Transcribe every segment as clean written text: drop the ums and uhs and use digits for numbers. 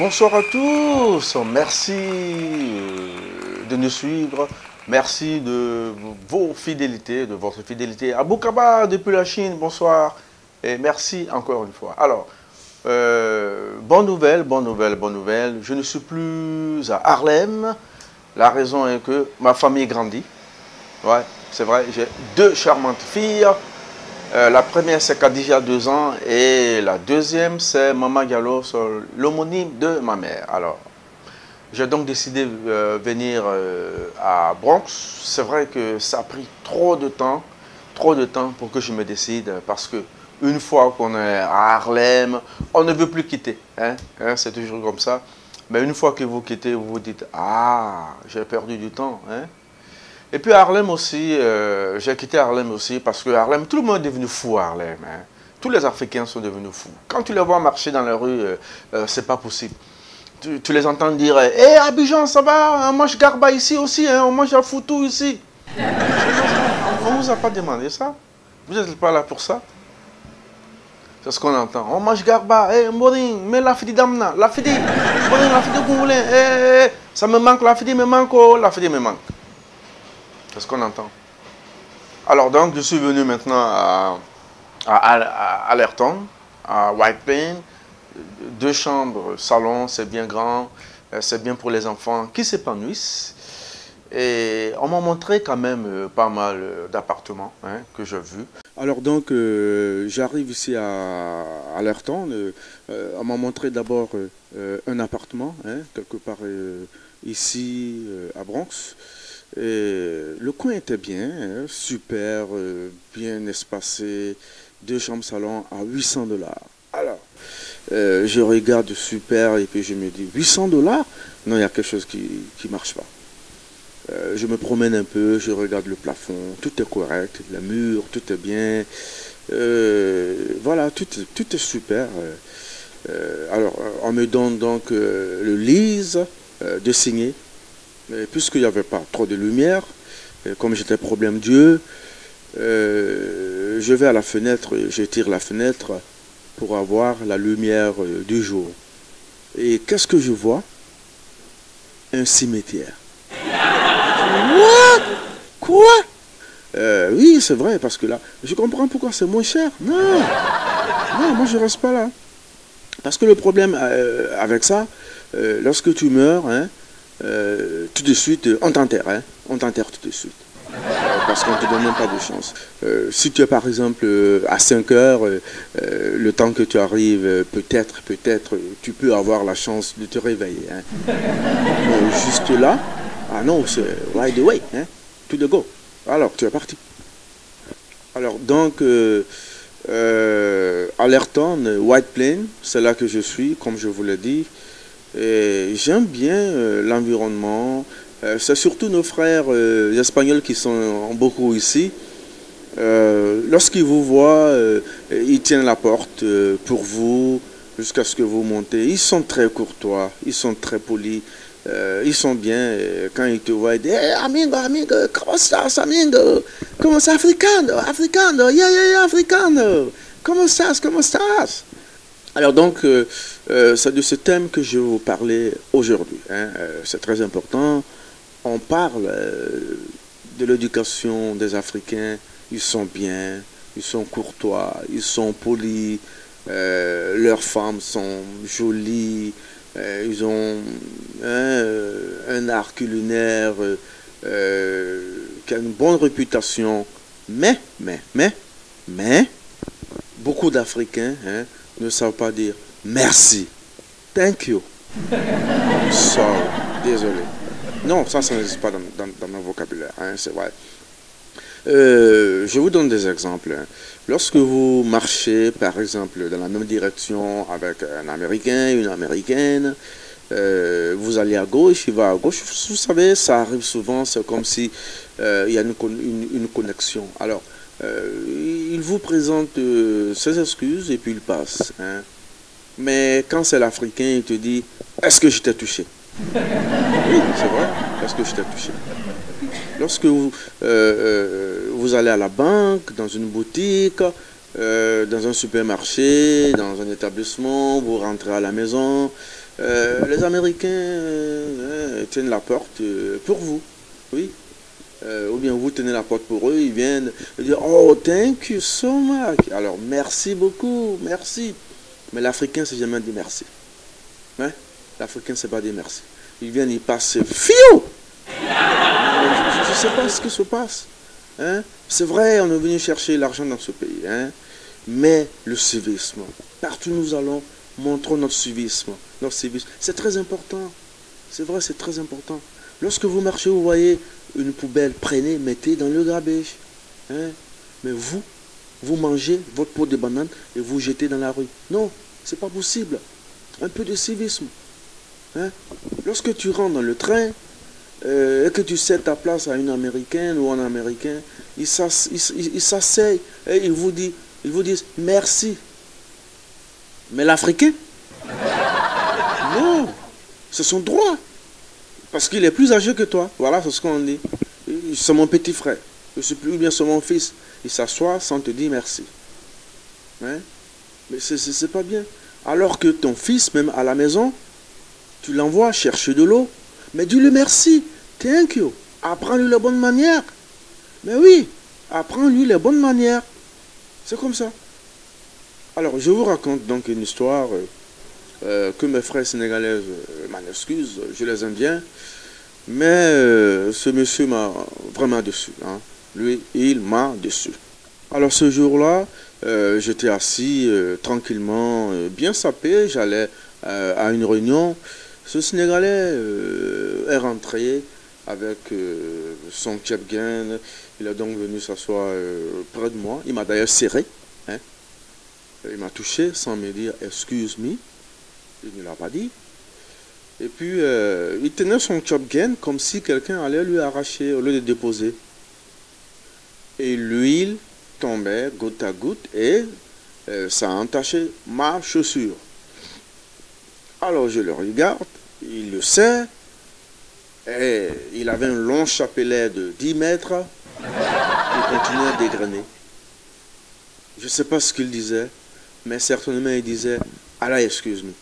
Bonsoir à tous, merci de nous suivre, merci de vos fidélités, de votre fidélité. Abou Kaba depuis la Chine, bonsoir et merci encore une fois. Alors, bonne nouvelle, bonne nouvelle, bonne nouvelle. Je ne suis plus à Harlem. La raison est que ma famille grandit. Ouais, c'est vrai, j'ai deux charmantes filles. La première, c'est Khadija, 2 ans, et la deuxième, c'est Mama Diallo, l'homonyme de ma mère. Alors, j'ai donc décidé de venir à Bronx. C'est vrai que ça a pris trop de temps pour que je me décide, parce que une fois qu'on est à Harlem, on ne veut plus quitter. C'est toujours comme ça. Mais une fois que vous quittez, vous vous dites, ah, j'ai perdu du temps. Et puis Harlem aussi, j'ai quitté Harlem aussi parce que Harlem, tout le monde est devenu fou à Harlem. Tous les Africains sont devenus fous. Quand tu les vois marcher dans la rue, c'est pas possible. Tu les entends dire, hé Abidjan, ça va, on mange garba ici aussi, on mange à foutou ici. On ne vous a pas demandé ça. Vous n'êtes pas là pour ça. C'est ce qu'on entend. On mange garba, Mboring, mais la fidi damna, la fidi, Mboring, la fidi goulin, ça me manque, la fidi me manque, oh, la fidi me manque. C'est ce qu'on entend. Alors donc, je suis venu maintenant à Allerton, à White Plains. 2 chambres, salon, c'est bien grand, c'est bien pour les enfants qui s'épanouissent. Et on m'a montré quand même pas mal d'appartements que j'ai vus. Alors donc, j'arrive ici à Allerton. On m'a montré d'abord un appartement, quelque part ici à Bronx. Et le coin était bien, super, bien espacé, 2 chambres salon à 800 $. Alors, je regarde super et puis je me dis 800 $? Non, il y a quelque chose qui ne marche pas. Je me promène un peu, je regarde le plafond, tout est correct, le mur, tout est bien. Voilà, tout est super. Alors, on me donne donc le lease de signer. Puisqu'il n'y avait pas trop de lumière, comme j'étais problème Dieu, je vais à la fenêtre, je tire la fenêtre pour avoir la lumière du jour. Et qu'est-ce que je vois? Un cimetière. What? Quoi? Oui, c'est vrai, parce que là, je comprends pourquoi c'est moins cher. Non, moi je ne reste pas là. Parce que le problème avec ça, lorsque tu meurs, tout de suite, on t'enterre, on t'enterre tout de suite. Parce qu'on ne te donne même pas de chance. Si tu es par exemple à 5 heures, le temps que tu arrives, peut-être, tu peux avoir la chance de te réveiller. Mais juste là, ah non, c'est right away, to the go. Alors, tu es parti. Alors, donc, Allerton, White Plains, c'est là que je suis, comme je vous l'ai dit. J'aime bien l'environnement. C'est surtout nos frères espagnols qui sont beaucoup ici. Lorsqu'ils vous voient, ils tiennent la porte pour vous jusqu'à ce que vous montez. Ils sont très courtois, ils sont très polis. Ils sont bien. Quand ils te voient, ils disent hey, amigo, comment estás, amigo? Comment estás, africano? Yeah, africano. Comment estás? Alors donc, c'est de ce thème que je vais vous parler aujourd'hui. C'est très important. On parle de l'éducation des Africains. Ils sont bien, ils sont courtois, ils sont polis. Leurs femmes sont jolies. Ils ont un art culinaire qui a une bonne réputation. Mais, beaucoup d'Africains ne savent pas dire merci. Thank you. Sorry. Désolé. Non, ça n'existe pas dans mon vocabulaire. C'est vrai. Je vous donne des exemples. Lorsque vous marchez, par exemple, dans la même direction avec un Américain, une Américaine, vous allez à gauche, il va à gauche. Vous savez, ça arrive souvent, c'est comme si il y a une connexion. Alors, il vous présente ses excuses et puis il passe. Mais quand c'est l'Africain, il te dit, est-ce que je t'ai touché? Oui, c'est vrai, est-ce que je t'ai touché? Lorsque vous allez à la banque, dans une boutique, dans un supermarché, dans un établissement, vous rentrez à la maison, Les Américains tiennent la porte pour vous. Oui. Ou bien vous tenez la porte pour eux, ils viennent dire oh thank you so much. Alors merci beaucoup, merci. Mais l'Africain c'est jamais dit merci. Hein? L'Africain c'est pas dit merci. Ils viennent, ils passent fiou. Je ne sais pas ce qui se passe. Hein? C'est vrai, on est venu chercher l'argent dans ce pays. Hein? Mais le civisme, partout où nous allons, montrons notre civisme. Notre civisme, c'est très important. C'est vrai, c'est très important. Lorsque vous marchez, vous voyez une poubelle, prenez, mettez dans le garbage. Hein? Mais vous mangez votre pot de banane et vous jetez dans la rue. Non, c'est pas possible. Un peu de civisme. Hein? Lorsque tu rentres dans le train et que tu cèdes ta place à une Américaine ou un Américain, ils s'asseyent et ils vous disent merci. Mais l'Africain, non, c'est son droit. Parce qu'il est plus âgé que toi. Voilà, c'est ce qu'on dit. C'est mon petit frère. Je suis plus bien, c'est mon fils. Il s'assoit sans te dire merci. Hein? Mais c'est pas bien. Alors que ton fils, même à la maison, tu l'envoies chercher de l'eau. Mais dis-lui merci. Thank you. Apprends-lui les bonnes manières. Mais oui, apprends-lui les bonnes manières. C'est comme ça. Alors, je vous raconte donc une histoire que mes frères sénégalais m'en excusent, je les aime bien. Mais ce monsieur m'a vraiment déçu. Hein. Lui, il m'a déçu. Alors, ce jour-là, j'étais assis tranquillement, bien sapé. J'allais à une réunion. Ce Sénégalais est rentré avec son tchèpgain. Il est donc venu s'asseoir près de moi. Il m'a d'ailleurs serré. Hein. Il m'a touché sans me dire « excuse me ». Il ne l'a pas dit. Et puis, il tenait son tchèpgain comme si quelqu'un allait lui arracher au lieu de déposer. Et l'huile tombait goutte à goutte et ça a entaché ma chaussure. Alors je le regarde, il le sait, et il avait un long chapelet de 10 mètres, il continuait à dégrainer. Je ne sais pas ce qu'il disait, mais certainement il disait « Allah, excuse-moi ».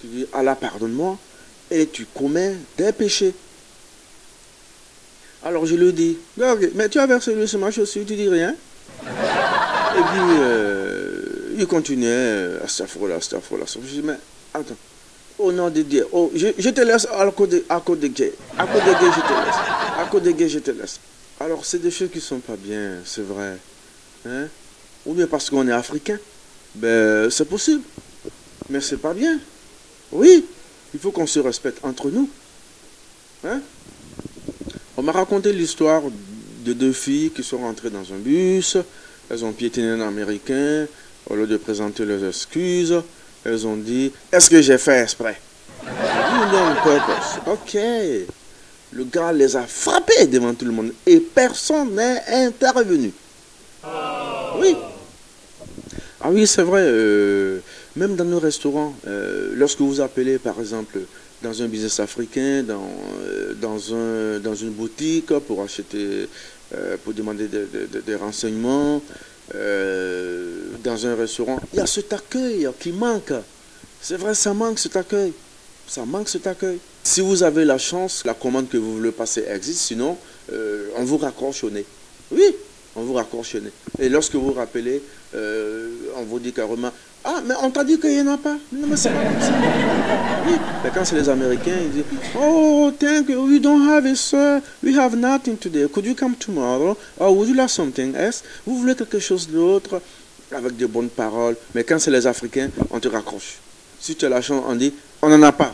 Tu dis « Allah, pardonne-moi » et tu commets des péchés. Alors je lui dis « mais tu as versé l'huile sur ma chaussure, tu dis rien ?» Et puis il continuait « Astaghfirullah, astaghfirullah ». Je dis « mais attends, au nom de Dieu, oh, je te laisse à cause de Dieu, à cause de Dieu je te laisse, à cause de Dieu je te laisse. » Alors c'est des choses qui ne sont pas bien, c'est vrai. Hein? Ou bien parce qu'on est africain, ben c'est possible, mais c'est pas bien. Oui, il faut qu'on se respecte entre nous. Hein? On m'a raconté l'histoire de deux filles qui sont rentrées dans un bus, elles ont piétiné un Américain, au lieu de présenter leurs excuses, elles ont dit « Est-ce que j'ai fait exprès ?» Non, purpose. Ok. Le gars les a frappés devant tout le monde et personne n'est intervenu. Oui. Ah oui, c'est vrai. Même dans nos restaurants, lorsque vous appelez, par exemple, dans un business africain, dans une boutique pour acheter, pour demander des renseignements, dans un restaurant, il y a cet accueil qui manque. C'est vrai, ça manque cet accueil. Ça manque cet accueil. Si vous avez la chance, la commande que vous voulez passer existe, sinon, on vous raccroche au nez. Oui, on vous raccroche au nez. Et lorsque vous rappelez, on vous dit carrément, ah, mais on t'a dit qu'il n'y en a pas. Non, mais c'est pas comme ça. Oui, mais quand c'est les Américains, ils disent, oh, thank you, we don't have it, sir. We have nothing today. Could you come tomorrow? Or would you like something else? Vous voulez quelque chose d'autre? Avec de bonnes paroles. Mais quand c'est les Africains, on te raccroche. Si tu as la chance, on dit, on n'en a pas.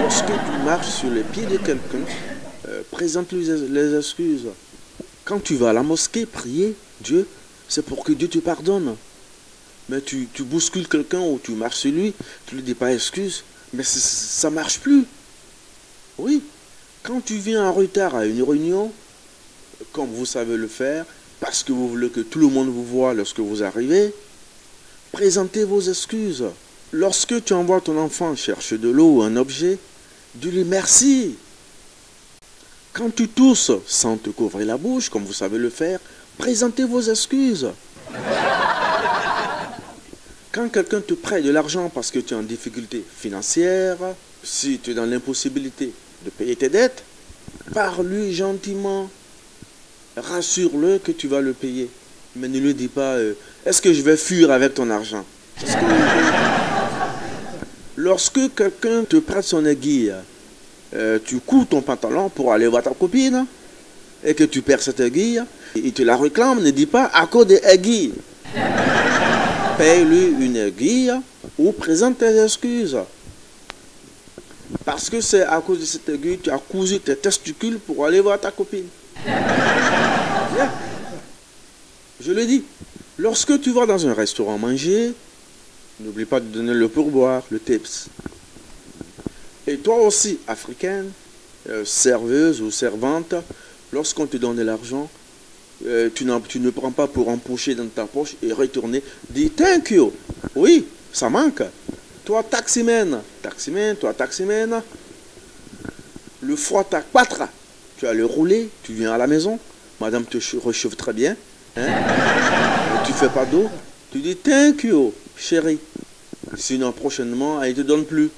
Lorsque tu marches sur les pieds de quelqu'un, présente-lui les excuses. Quand tu vas à la mosquée prier Dieu, c'est pour que Dieu te pardonne. Mais tu bouscules quelqu'un ou tu marches sur lui, tu ne lui dis pas excuse, mais ça ne marche plus. Oui, quand tu viens en retard à une réunion, comme vous savez le faire, parce que vous voulez que tout le monde vous voit lorsque vous arrivez, présentez vos excuses. Lorsque tu envoies ton enfant chercher de l'eau ou un objet, dis-lui merci. Quand tu tousses sans te couvrir la bouche, comme vous savez le faire, présentez vos excuses. Quand quelqu'un te prête de l'argent parce que tu es en difficulté financière, si tu es dans l'impossibilité de payer tes dettes, parle-lui gentiment. Rassure-le que tu vas le payer. Mais ne lui dis pas, est-ce que je vais fuir avec ton argent? Parce que lorsque quelqu'un te prête son aiguille, tu couds ton pantalon pour aller voir ta copine, et que tu perds cette aiguille, il te la réclame, ne dis pas à cause des aiguilles. Paye-lui une aiguille ou présente tes excuses. Parce que c'est à cause de cette aiguille que tu as cousu tes testicules pour aller voir ta copine. Yeah. Je le dis, lorsque tu vas dans un restaurant manger, n'oublie pas de donner le pourboire, le tips. Et toi aussi, africaine, serveuse ou servante, lorsqu'on te donne de l'argent, tu ne prends pas pour empocher dans ta poche et retourner. Dis thank you. Oui, ça manque. Toi, taximène, toi, taximène, le froid à 4, tu as le roulé, tu viens à la maison, madame te réchauffe très bien, hein? Tu fais pas d'eau, tu dis thank you, chérie. Sinon, prochainement, elle ne te donne plus.